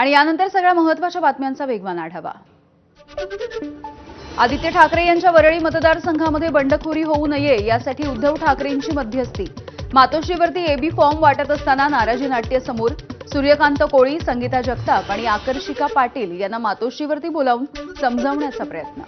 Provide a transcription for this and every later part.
आणि यानंतर सगळ्या महत्त्वाच्या बातम्यांचा वेगवान आढावा। आदित्य ठाकरे यांच्या वरळी मतदारसंघामध्ये बंडखोरी होऊ नये यासाठी उद्धव ठाकरेंची मध्यस्थी। मातोश्रीवरती एबी फॉर्म वाटत असताना नाराजी नाट्य समोर। सूर्यकांत कोळी, संगीता जगताप आणि आकर्षिका पाटील यांना मातोश्रीवरती बोलावून समजावण्याचा प्रयत्न।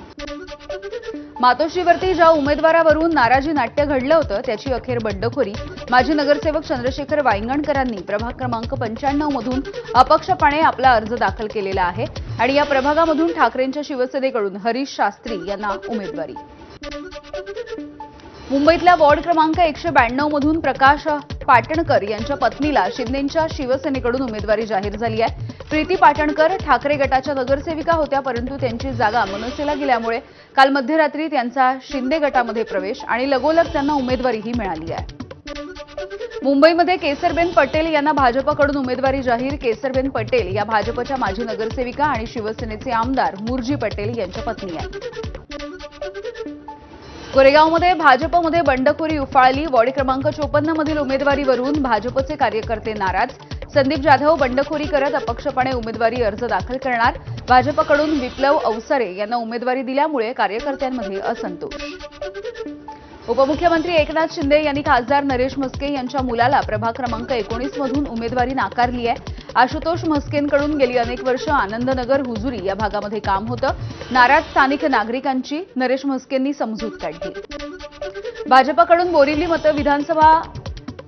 मातोश्रीवरती ज्या उमेदवारावरून नाराजी नाट्य घडलं होतं त्याची अखेर बंडखोरी। माजी नगरसेवक चंद्रशेखर वायंगणकरांनी प्रभाग क्रमांक 95 मधून अपक्षपणे आपला अर्ज दाखल केलेला आहे आणि या प्रभागामधून ठाकरेंच्या शिवसेनेकडून हरीश शास्त्री यांना उमेदवारी। मुंबईतल्या वॉर्ड क्रमांक 192 मधून प्रकाश पाटणकर यांच्या पत्नीला शिंदेंच्या शिवसेनेकडून उमेदवारी जाहीर झाली आहे। प्रीती पाटणकर ठाकरे गटाच्या नगरसेविका होत्या, परंतु त्यांची जागा मनसेला गेल्यामुळे काल मध्यरात्री त्यांचा शिंदे गटामध्ये प्रवेश आणि लगोलग त्यांना उमेदवारीही मिळाली आहे। मुंबईमध्ये केसरबेन पटेल यांना भाजपकडून उमेदवारी जाहीर। केसरबेन पटेल या भाजपच्या माजी नगरसेविका आणि शिवसेनेचे आमदार मुरजी पटेल यांच्या पत्नी आहेत। गोरेगावमध्ये भाजपमध्ये बंडखोरी उफाळली। वॉर्ड क्रमांक 54 मधील उमेदवारीवरून भाजपचे कार्यकर्ते नाराज। संदीप जाधव बंडखोरी करत अपक्षपणे उमेदवारी अर्ज दाखल करणार। भाजपकडून विप्लव अवसरे यांना उमेदवारी दिल्यामुळे कार्यकर्त्यांमध्ये असंतोष। उपमुख्यमंत्री एकनाथ शिंदे यांनी खासदार नरेश म्हस्के यांच्या मुलाला प्रभाग क्रमांक 19 मधून उमेदवारी नाकारली आहे। आशुतोष म्हस्केंकडून गेली अनेक वर्ष आनंदनगर हुजुरी या भागामध्ये काम होतं। नाराज स्थानिक नागरिकांची नरेश म्हस्केंनी समजूत काढली। भाजपकडून बोरिवली विधानसभा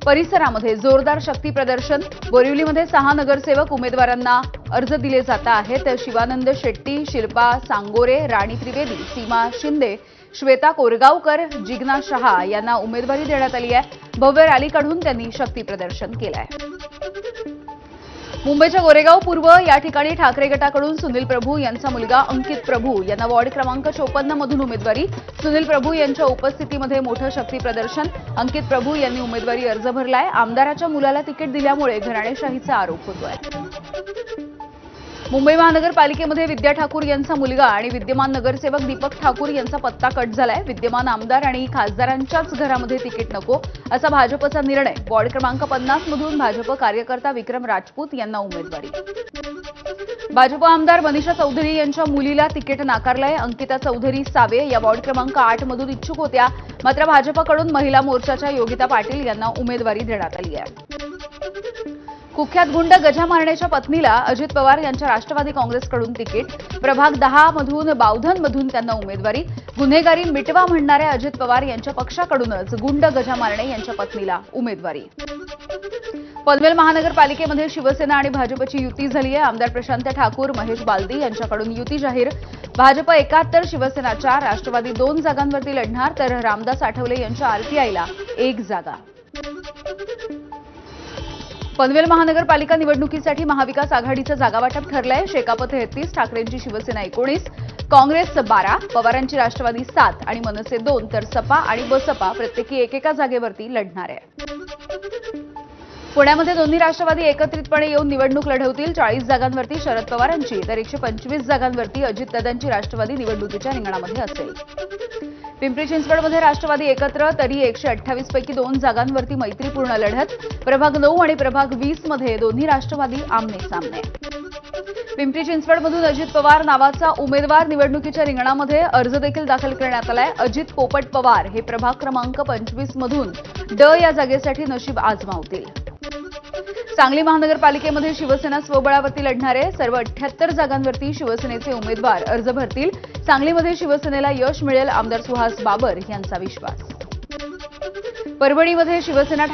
परिसरामध्ये जोरदार शक्ती प्रदर्शन। बोरिवलीमध्ये 6 नगरसेवक उमेदवारांना अर्ज दिले जात आहेत। शिवानंद शेट्टी, शिल्पा सांगोरे, राणी त्रिवेदी, सीमा शिंदे, श्वेता कोरगावकर, जिग्ना शहा यांना उमेदवारी देण्यात आली आहे। भव्य रॅली काढून त्यांनी शक्ती प्रदर्शन केलं आहे। मुंबईच्या गोरेगाव पूर्व या ठिकाणी ठाकरे गटाकडून सुनील प्रभू यांचा मुलगा अंकित प्रभू यांना वॉर्ड क्रमांक 54 मधून उमेदवारी। सुनील प्रभू यांच्या उपस्थितीमध्ये मोठं शक्ती प्रदर्शन। अंकित प्रभू यांनी उमेदवारी अर्ज भरलाय। आमदाराच्या मुलाला तिकीट दिल्यामुळे घराणेशाहीचा आरोप होतोय। मुंबई महानगरपालिकेमध्ये विद्या ठाकूर यांचा मुलगा आणि विद्यमान नगरसेवक दीपक ठाकूर यांचा पत्ता कट झालाय। विद्यमान आमदार आणि खासदारांच्याच घरामध्ये तिकीट नको असा भाजपचा निर्णय। वॉर्ड क्रमांक 50 मधून भाजप कार्यकर्ता विक्रम राजपूत यांना उमेदवारी। भाजप आमदार मनीषा चौधरी यांच्या मुलीला तिकीट नाकारलंय। अंकिता चौधरी सावे या वॉर्ड क्रमांक 8 मधून इच्छुक होत्या, मात्र भाजपकडून महिला मोर्चाच्या योगिता पाटील यांना उमेदवारी देण्यात आली आहे। कुख्यात गुंड गजा मारण्याच्या पत्नीला अजित पवार यांच्या राष्ट्रवादी काँग्रेसकडून तिकीट। प्रभाग 10 मधून बावधनमधून त्यांना उमेदवारी। गुन्हेगारी मिटवा म्हणणाऱ्या अजित पवार यांच्या पक्षाकडूनच गुंड गजा मारणे यांच्या पत्नीला उमेदवारी। पनवेल महानगरपालिकेमध्ये शिवसेना आणि भाजपची युती झाली आहे। आमदार प्रशांत ठाकूर, महेश बालदी यांच्याकडून युती जाहीर। भाजप 71, शिवसेना 4, राष्ट्रवादी 2 जागांवरती लढणार, तर रामदास आठवले यांच्या आरपीआयला 1 जागा। पनवेल महानगरपालिका निवडणुकीसाठी महाविकास आघाडीचं जागावाटप ठरलंय। शेकाप 33, ठाकरेंची शिवसेना 19, काँग्रेस 12, पवारांची राष्ट्रवादी 7 आणि मनसे 2, तर सपा आणि बसपा प्रत्येकी एकेका जागेवरती लढणार आहे। पुण्यामध्ये दोन्ही राष्ट्रवादी एकत्रितपणे येऊन निवडणूक लढवतील। 40 जागांवरती शरद पवारांची तर 125 जागांवरती अजितदादांची राष्ट्रवादी निवडणुकीच्या रिंगणामध्ये असेल। पिंपरी चिंचवडमध्ये राष्ट्रवादी एकत्र, तरी 128 पैकी 2 जागांवरती मैत्रीपूर्ण लढत। प्रभाग 9 आणि प्रभाग 20 मध्ये दोन्ही राष्ट्रवादी आमने सामने। पिंपरी चिंचवडमधून अजित पवार नावाचा उमेदवार निवडणुकीच्या रिंगणामध्ये अर्ज देखील दाखल करण्यात आलाय। अजित पोपट पवार हे प्रभाग क्रमांक 25 मधून ड या जागेसाठी नशीब आजमावतील। सांगली महानगरपालिकेमध्ये शिवसेना स्वबळावरती लढणार आहे। सर्व 78 जागांवरती शिवसेनेचे उमेदवार अर्ज भरतील। सांगलीमध्ये शिवसेनेला यश मिळेल, आमदार सुहास बाबर यांचा विश्वास। परभणीमध्ये शिवसेना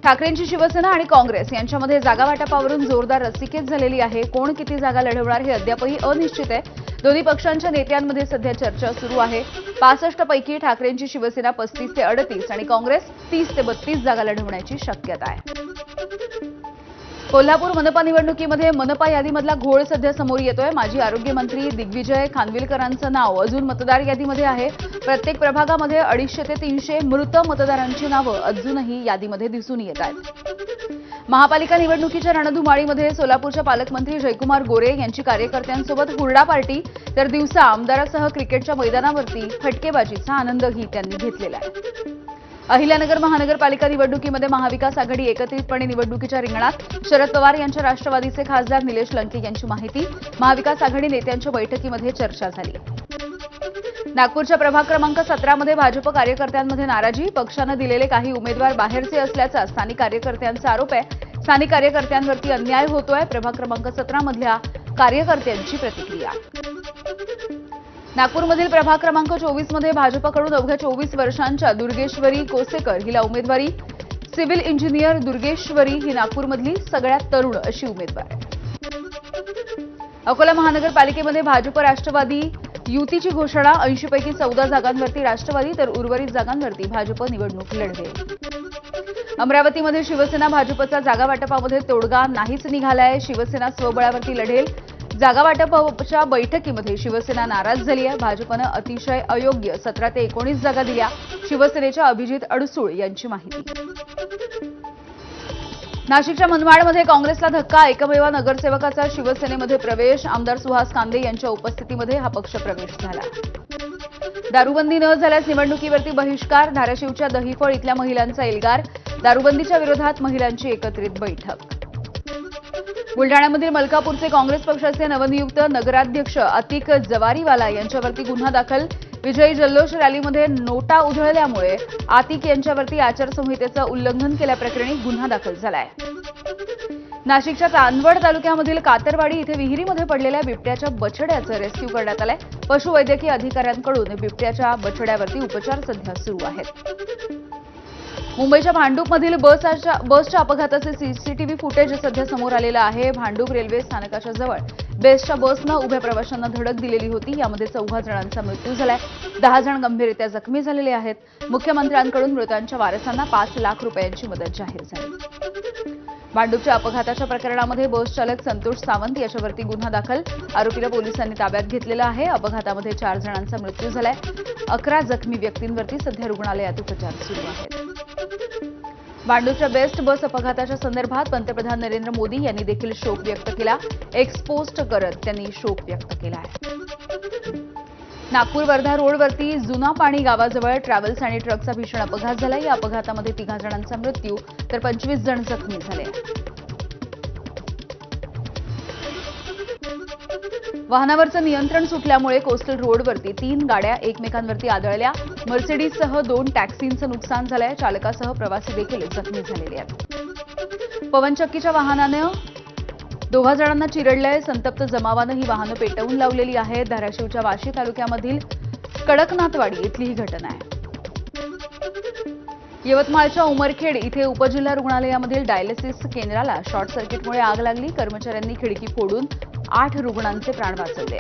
ठाकरेंची शिवसेना आणि काँग्रेस यांच्यामध्ये जागावाटपावरून जोरदार रस्सीखेच झालेली आहे। कोण किती जागा लढवणार हे अद्यापही अनिश्चित आहे। दोन्ही पक्षांच्या नेत्यांमध्ये सध्या चर्चा सुरू आहे। 65 पैकी ठाकरेंची शिवसेना 35 ते 38 आणि काँग्रेस 30 ते 32 जागा लढवण्याची शक्यता आहे। कोल्हापूर मनपा निवडणुकीमध्ये मनपा यादीमधला घोळ सध्या समोर येतोय। माजी आरोग्यमंत्री दिग्विजय खानविलकरांचं नाव अजून मतदार यादीमध्ये आहे। प्रत्येक प्रभागामध्ये 250 ते 300 मृत मतदारांची नावं अजूनही यादीमध्ये दिसून येत आहेत। महापालिका निवडणुकीच्या रणधुमाळीमध्ये सोलापूरच्या पालकमंत्री जयकुमार गोरे यांची कार्यकर्त्यांसोबत हुरडा पार्टी, तर दिवसा आमदारासह क्रिकेटच्या मैदानावरती फटकेबाजीचा आनंदही त्यांनी घेतलेला आहे। अहिल्यानगर महानगरपालिका निवडणुकीमध्ये महाविकास आघाडी एकत्रितपणे निवडणुकीच्या रिंगणात. शरद पवार यांच्या राष्ट्रवादीचे खासदार निलेश लंके यांची माहिती. महाविकास आघाडी नेत्यांच्या बैठकीमध्ये चर्चा झाली. नागपूरच्या प्रभाग क्रमांक 17 मध्ये भाजप कार्यकर्त्यांमध्ये नाराजी. पक्षानं दिलेले काही उमेदवार बाहेरचे असल्याचा स्थानिक कार्यकर्त्यांचा आरोप आहे. स्थानिक कार्यकर्त्यांवरती अन्याय होतोय. प्रभाग क्रमांक 17 मधल्या कार्यकर्त्यांची प्रतिक्रिया. नागपूरमधील प्रभाग क्रमांक 24 मध्ये भाजपकडून अवघ्या 24 वर्षांच्या दुर्गेश्वरी कोसेकर हिला उमेदवारी. सिव्हिल इंजिनियर दुर्गेश्वरी ही नागपूरमधली सगळ्यात तरुण अशी उमेदवार आहे. अकोला महानगरपालिकेमध्ये भाजप राष्ट्रवादी युतीची घोषणा. 80 पैकी 14 जागांवरती राष्ट्रवादी तर उर्वरित जागांवरती भाजप निवडणूक लढवेल. अमरावतीमध्ये शिवसेना भाजपचा जागा वाटपामध्ये तोडगा नाहीच निघालाय. शिवसेना स्वबळावरती लढेल. जागा वाटपाच्या बैठकीमध्ये शिवसेना नाराज झाली आहे. भाजपनं अतिशय अयोग्य 17 ते 19 जागा दिल्या. शिवसेनेच्या अभिजित अडसूळ यांची माहिती. नाशिकच्या मनमाडमध्ये काँग्रेसला धक्का. एकमेव नगरसेवकाचा शिवसेनेमध्ये प्रवेश. आमदार सुहास कांदे यांच्या उपस्थितीमध्ये हा पक्ष प्रवेश झाला. दारूबंदी न झाल्यास निवडणुकीवरती बहिष्कार. धाराशिवच्या दहिफळ इथल्या महिलांचा एल्गार. दारूबंदीच्या विरोधात महिलांची एकत्रित बैठक. बुलडाण्यामधील मलकापूरचे काँग्रेस पक्षाचे नवनियुक्त नगराध्यक्ष अतिक जवारीवाला यांच्यावरती गुन्हा दाखल. विजयी जल्लोष रॅलीमध्ये नोटा उधळल्यामुळे आतिक यांच्यावरती आचारसंहितेचं उल्लंघन केल्याप्रकरणी गुन्हा दाखल झालाय. नाशिकच्या चांदवड तालुक्यामधील कातरवाडी इथे विहिरीमध्ये पडलेल्या बिबट्याच्या बछड्याचं रेस्क्यू करण्यात आलंय. पशुवैद्यकीय अधिकाऱ्यांकडून बिबट्याच्या बछड्यावरती उपचार सध्या सुरू आहेत. मुंबईच्या भांडूपमधील बसच्या अपघाताचे सीसीटीव्ही फुटेज सध्या समोर आलेलं आहे. भांडूप रेल्वे स्थानकाच्या जवळ बेस्टच्या बसनं उभ्या प्रवाशांना धडक दिलेली होती. यामध्ये 14 जणांचा मृत्यू झालाय. 10 जण गंभीररित्या जखमी झालेले आहेत. मुख्यमंत्र्यांकडून मृतांच्या वारसांना 5 लाख रुपयांची मदत जाहीर झाली. भांडूपच्या अपघाताच्या प्रकरणामध्ये बस चालक संतोष सावंत याच्यावरती गुन्हा दाखल. आरोपीला पोलिसांनी ताब्यात घेतलेला आहे. अपघातामध्ये 4 जणांचा मृत्यू झालाय. 11 जखमी व्यक्तींवरती सध्या रुग्णालयात उपचार सुरू आहेत. भांडूपच्या बेस्ट बस अपघाताच्या संदर्भात पंतप्रधान नरेंद्र मोदी यांनी देखील शोक व्यक्त केला. एक्स पोस्ट करत त्यांनी शोक व्यक्त केला आहे. नागपूर वर्धा रोडवरती जुना पाणी गावाजवळ ट्रॅव्हल्स आणि ट्रकचा भीषण अपघात झाला. या अपघातामध्ये 3 जणांचा मृत्यू तर 25 जण जखमी झाले. वाहनावरचं नियंत्रण सुटल्यामुळे कोस्टल रोडवरती 3 गाड्या एकमेकांवरती आदळल्या. मर्सिडीजसह 2 टॅक्सींचं नुकसान झालंय. चालकासह प्रवासी देखील जखमी झालेले आहेत. पवनचक्कीच्या वाहनानं 2 जणांना चिरडलंय. संतप्त जमावानं ही वाहनं पेटवून लावलेली आहेत. धाराशिवच्या वाशी तालुक्यामधील कडकनाथवाडी इथली ही घटना आहे. यवतमाळच्या उमरखेड इथे उपजिल्हा रुग्णालयामधील डायलिसिस केंद्राला शॉर्ट सर्किटमुळे आग लागली. कर्मचाऱ्यांनी खिडकी फोडून 8 रुग्णांचे प्राण वाचवले.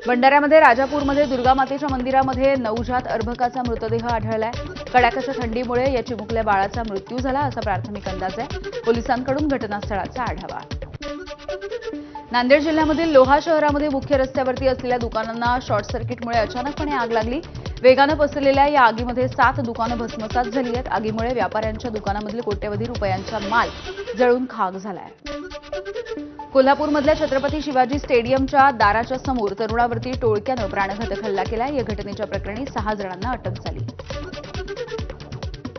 भंडाऱ्यामध्ये राजापूरमध्ये दुर्गामातेच्या मंदिरामध्ये नवजात अर्भकाचा मृतदेह आढळलाय. कडाक्याच्या थंडीमुळे या चिमुकल्या बाळाचा मृत्यू झाला असा प्राथमिक अंदाज आहे. पोलिसांकडून घटनास्थळाचा आढावा. नांदेड जिल्ह्यामधील लोहा शहरामध्ये मुख्य रस्त्यावरती असलेल्या दुकानांना शॉर्ट सर्किटमुळे अचानकपणे आग लागली. वेगानं पसरलेल्या या आगीमध्ये 7 दुकानं भस्मसात झाली आहेत. आगीमुळे व्यापाऱ्यांच्या दुकानामधील कोट्यवधी रुपयांचा माल जळून खाक झालाय. कोल्हापूरमधल्या छत्रपती शिवाजी स्टेडियमच्या दाराच्या समोर तरुणावरती टोळक्यानं प्राणघातक हल्ला केला. या घटनेच्या प्रकरणी 6 जणांना अटक झाली.